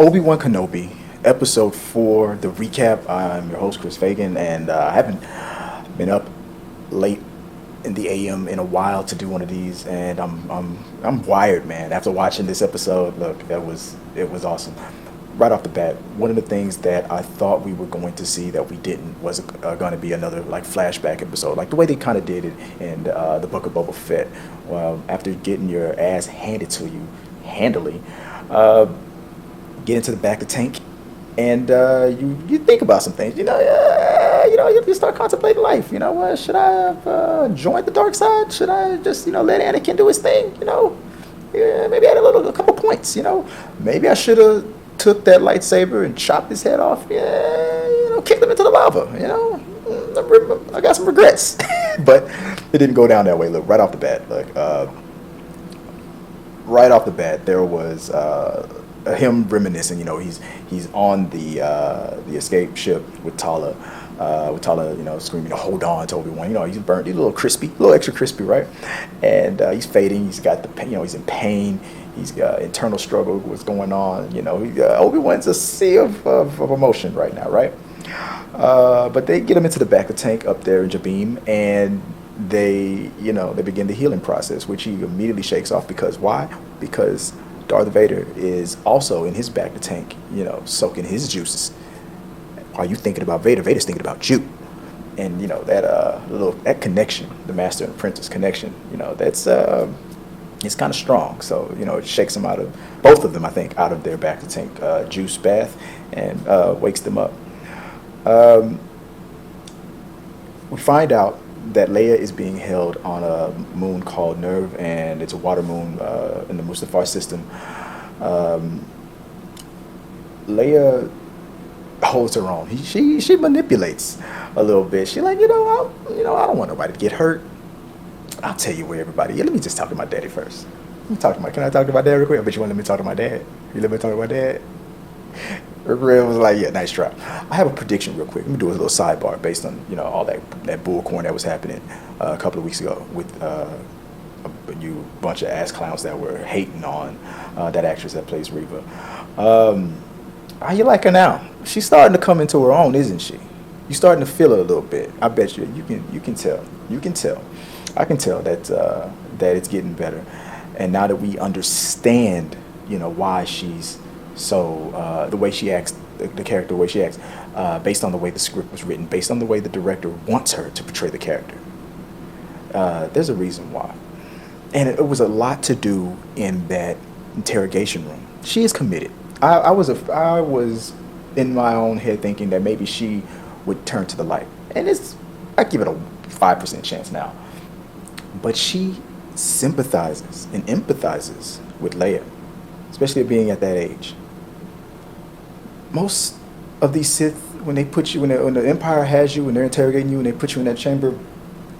Obi-Wan Kenobi, episode 4, the recap. I'm your host, Chris Fagan, and I haven't been up late in the AM in a while to do one of these, and I'm wired, man. After watching this episode, look, it was awesome. Right off the bat, one of the things that I thought we were going to see that we didn't was going to be another like flashback episode, like the way they kind of did it in the Book of Boba Fett. Well, after getting your ass handed to you handily, uh, get into the back of the tank, and you think about some things. You start contemplating life. Should I have joined the dark side? Should I just let Anakin do his thing? Yeah, maybe I had a couple points. Maybe I should have took that lightsaber and chopped his head off. Yeah, kicked him into the lava. I got some regrets, but it didn't go down that way. Look, right off the bat, there was him reminiscing. He's on the escape ship with Tala. Screaming, "Hold on!" to Obi-Wan. He's burnt. He's a little crispy, a little extra crispy, right? And he's fading. He's got the pain. He's in pain. He's got internal struggle. What's going on? Obi-Wan's a sea of emotion right now, right? But they get him into the back of the tank up there in Jabim, and they begin the healing process, which he immediately shakes off. Because why? Because Darth Vader is also in his back of the tank, soaking his juices. While you thinking about Vader, Vader's thinking about you. And that connection, the master and apprentice connection, that's it's kind of strong. So it shakes them out of both of them, I think, out of their back to tank juice bath, and wakes them up. We find out that Leia is being held on a moon called Nerve, and it's a water moon in the Mustafar system. Leia holds her own. She manipulates a little bit. She like, I don't want nobody to get hurt. I'll tell you where everybody. Yeah, let me just talk to my daddy first. Can I talk to my dad real quick? I bet you want to let me talk to my dad. You let me talk to my dad? Reva was like, yeah, nice try. I have a prediction real quick. Let me do a little sidebar based on all that bullcorn that was happening a couple of weeks ago with a bunch of ass clowns that were hating on that actress that plays Reva. How you like her now? She's starting to come into her own, isn't she? You're starting to feel her a little bit. I bet you can tell. You can tell. I can tell that it's getting better. And now that we understand, why she's so the way she acts, the character, the way she acts, based on the way the script was written, based on the way the director wants her to portray the character. There's a reason why, and it was a lot to do in that interrogation room. She is committed. I was in my own head thinking that maybe she would turn to the light, and I give it a 5% chance now. But she sympathizes and empathizes with Leia, especially being at that age. Most of these Sith, when they put you when the Empire has you and they're interrogating you and they put you in that chamber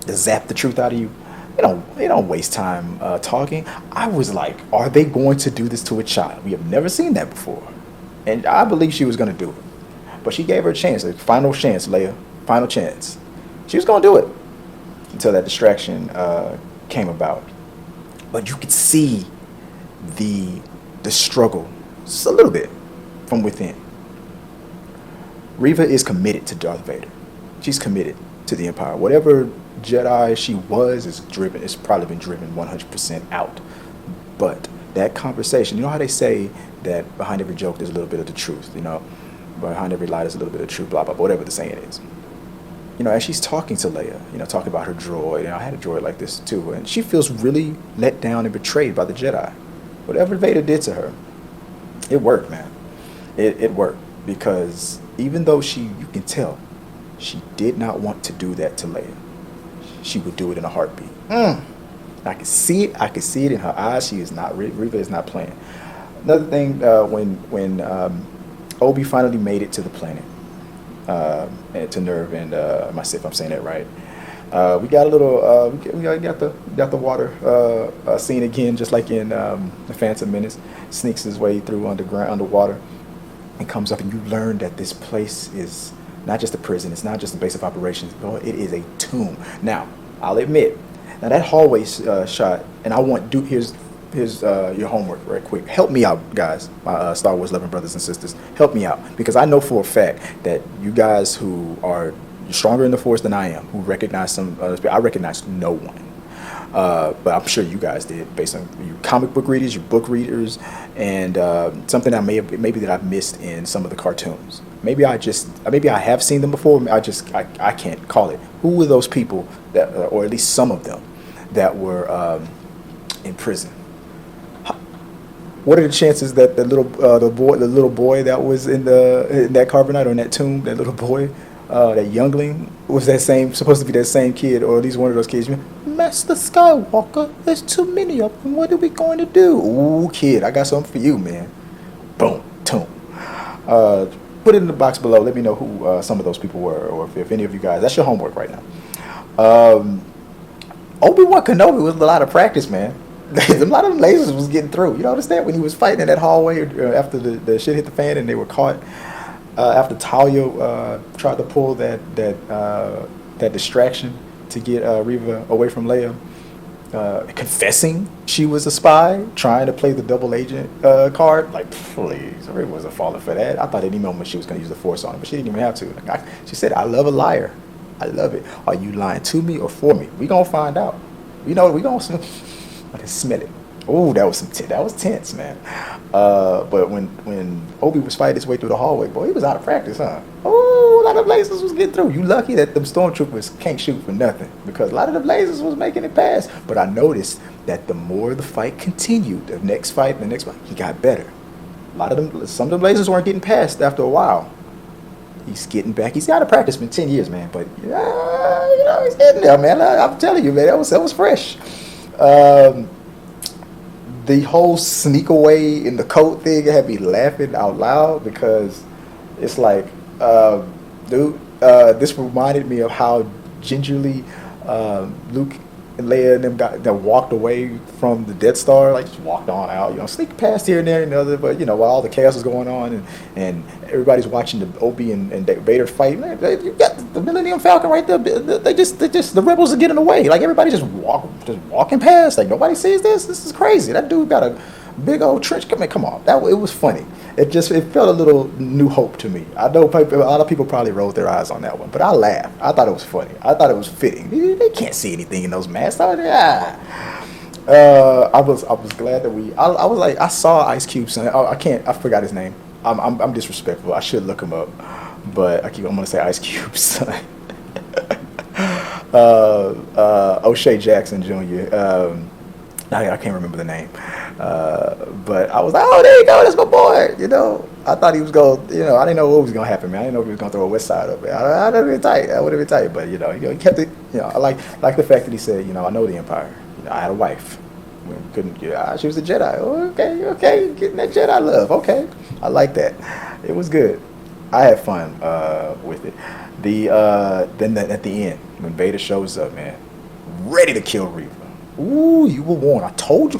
to zap the truth out of you, they don't waste time talking. I was like, are they going to do this to a child? We have never seen that before. And I believe she was going to do it. But she gave her a chance, a final chance, Leia, final chance. She was going to do it until that distraction came about. But you could see the struggle just a little bit from within. Reva is committed to Darth Vader. She's committed to the Empire. Whatever Jedi she was is driven. It's probably been driven 100% out. But that conversation, how they say that behind every joke there's a little bit of the truth. Behind every lie there's a little bit of truth. Blah blah. Whatever the saying is. As she's talking to Leia, talking about her droid. I had a droid like this too, and she feels really let down and betrayed by the Jedi. Whatever Vader did to her, it worked, man. It worked, because even though you can tell, she did not want to do that to Leia. She would do it in a heartbeat. I can see it. I can see it in her eyes. Reva is not playing. Another thing, when Obi finally made it to the planet, to Nerve, and if I'm saying that right, we got a little. We got the water scene again, just like in the Phantom Menace. Sneaks his way through underwater, and comes up, and you learn that this place is not just a prison. It's not just a base of operations. But it is a tomb. Now, I'll admit, that hallway shot, and here's your homework right quick. Help me out, guys, my Star Wars loving brothers and sisters. Help me out, because I know for a fact that you guys who are stronger in the Force than I am, who recognize some I recognize no one. But I'm sure you guys did, based on you comic book readers, your book readers, and something that maybe that I've missed in some of the cartoons. Maybe I have seen them before. I can't call it. Who were those people that, or at least some of them, that were in prison? What are the chances that the little boy that was in that carbonite, or in that tomb, that little boy, that youngling, was supposed to be that same kid, or at least one of those kids? Master Skywalker, there's too many of them. What are we going to do? Ooh, kid, I got something for you, man. Boom, tomb. Put it in the box below. Let me know who some of those people were, or if any of you guys. That's your homework right now. Obi-Wan Kenobi was a lot of practice, man. A lot of them lasers was getting through. You notice that when he was fighting in that hallway after the shit hit the fan and they were caught. After Talia tried to pull that distraction to get Reva away from Leia, confessing she was a spy, trying to play the double agent card. Like, please, Reva wasn't falling for that. I thought any moment she was going to use the Force on it, but she didn't even have to. She said, "I love a liar. I love it. Are you lying to me or for me? We gonna find out. We gonna." I can smell it. Oh, that was tense, man. But when Obi was fighting his way through the hallway, boy, he was out of practice, huh? Oh, a lot of lasers was getting through. You lucky that them stormtroopers can't shoot for nothing, because a lot of the lasers was making it pass. But I noticed that the more the fight continued, the next fight, he got better. Some of them lasers weren't getting past after a while. He's getting back. He's out of practice for 10 years, man. But he's getting there, man. I'm telling you, man, that was fresh. The whole sneak away in the coat thing had me laughing out loud, because it's like, dude, this reminded me of how gingerly Luke and Leia and them walked away from the Death Star, like just walked on out, sneak past here and there and the other, but while all the chaos is going on and everybody's watching the Obi and Vader fight, man, you got the Millennium Falcon right there. The rebels are getting away, like everybody just walking past, like nobody sees this. This is crazy. That dude got a big old trench. Come on, it was funny. It felt a little New Hope to me. I know a lot of people probably rolled their eyes on that one, but I laughed. I thought it was funny. I thought it was fitting. They can't see anything in those masks. I was glad that I was like, I saw Ice Cube's son. I forgot his name. I'm disrespectful. I should look him up, but I'm gonna say Ice Cube's son. O'Shea Jackson Jr. I can't remember the name, but I was like, oh, there you go, that's my boy. I thought he was going. I didn't know what was gonna happen, man. I didn't know if he was gonna throw a West Side up. I would have been tight. But he kept it. I like the fact that he said, I know the Empire. I had a wife. We couldn't. She was a Jedi. Oh, okay, getting that Jedi love. Okay, I like that. It was good. I had fun with it. Then at the end, when Vader shows up, man, ready to kill Reva. Ooh, you were warned. I told you.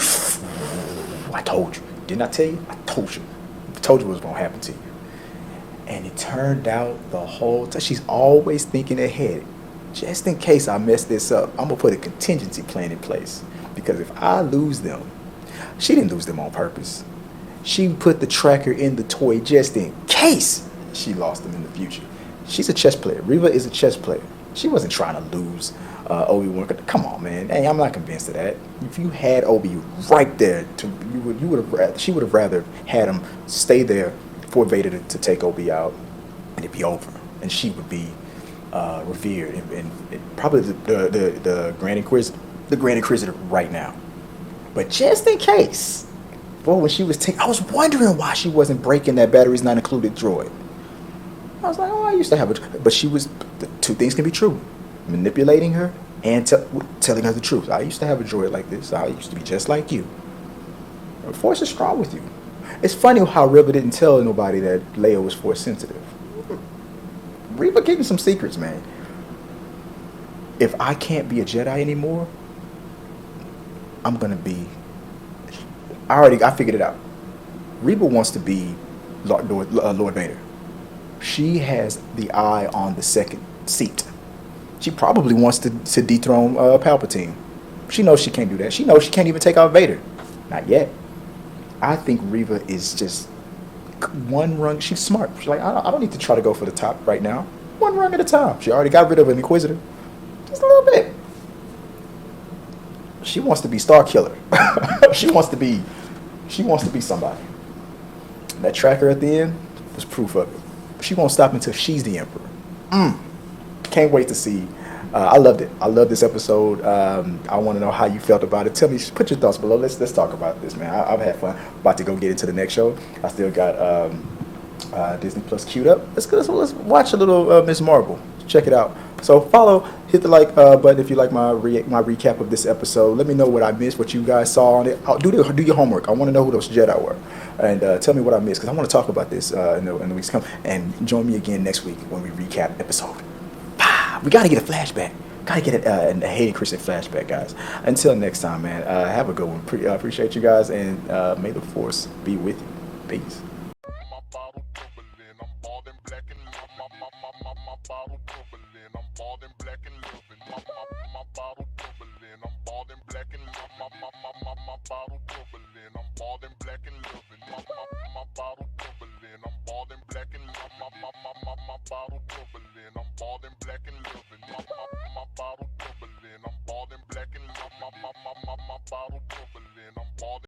I told you. Didn't I tell you? I told you. I told you what was going to happen to you. And it turned out the whole time. She's always thinking ahead. Just in case I mess this up, I'm going to put a contingency plan in place. Because if I lose them, she didn't lose them on purpose. She put the tracker in the toy just in case she lost them in the future. She's a chess player. Reva is a chess player. She wasn't trying to lose Obi-Wan. Come on, man. Hey, I'm not convinced of that. If you had Obi right there, she would have rather had him stay there for Vader to take Obi out, and it'd be over, and she would be revered and probably the Grand Inquisitor right now. But just in case, when she was I was wondering why she wasn't breaking that batteries not included droid. I was like, I used to have but she was. The two things can be true: manipulating her and telling her the truth. I used to have a droid like this. I used to be just like you. The Force is strong with you. It's funny how Reva didn't tell nobody that Leia was Force sensitive. Reva gave me some secrets, man. If I can't be a Jedi anymore, I'm gonna be. I figured it out. Reva wants to be Lord Vader. She has the eye on the second seat. She probably wants to dethrone Palpatine. She knows she can't do that. She knows she can't even take out Vader. Not yet. I think Reva is just one rung. She's smart. She's like, I don't need to try to go for the top right now. One rung at a time. She already got rid of an Inquisitor. Just a little bit. She wants to be Star Killer. she wants to be. She wants to be somebody. That tracker at the end was proof of it. She won't stop until she's the Emperor. Can't wait to see. I loved it. I love this episode. I want to know how you felt about it. Tell me, put your thoughts below. Let's talk about this, man. I've had fun. About to go get into the next show. I still got Disney Plus queued up. Let's watch a little Miss Marvel. Check it out. So follow, hit the like button if you like my recap of this episode. Let me know what I missed, what you guys saw on it. Do your homework. I want to know who those Jedi were, and tell me what I missed because I want to talk about this in the weeks to come. And join me again next week when we recap episode. We got to get a flashback. Got to get a Hayden Christian flashback, guys. Until next time, man. Have a good one. Appreciate you guys, and may the Force be with you. Peace.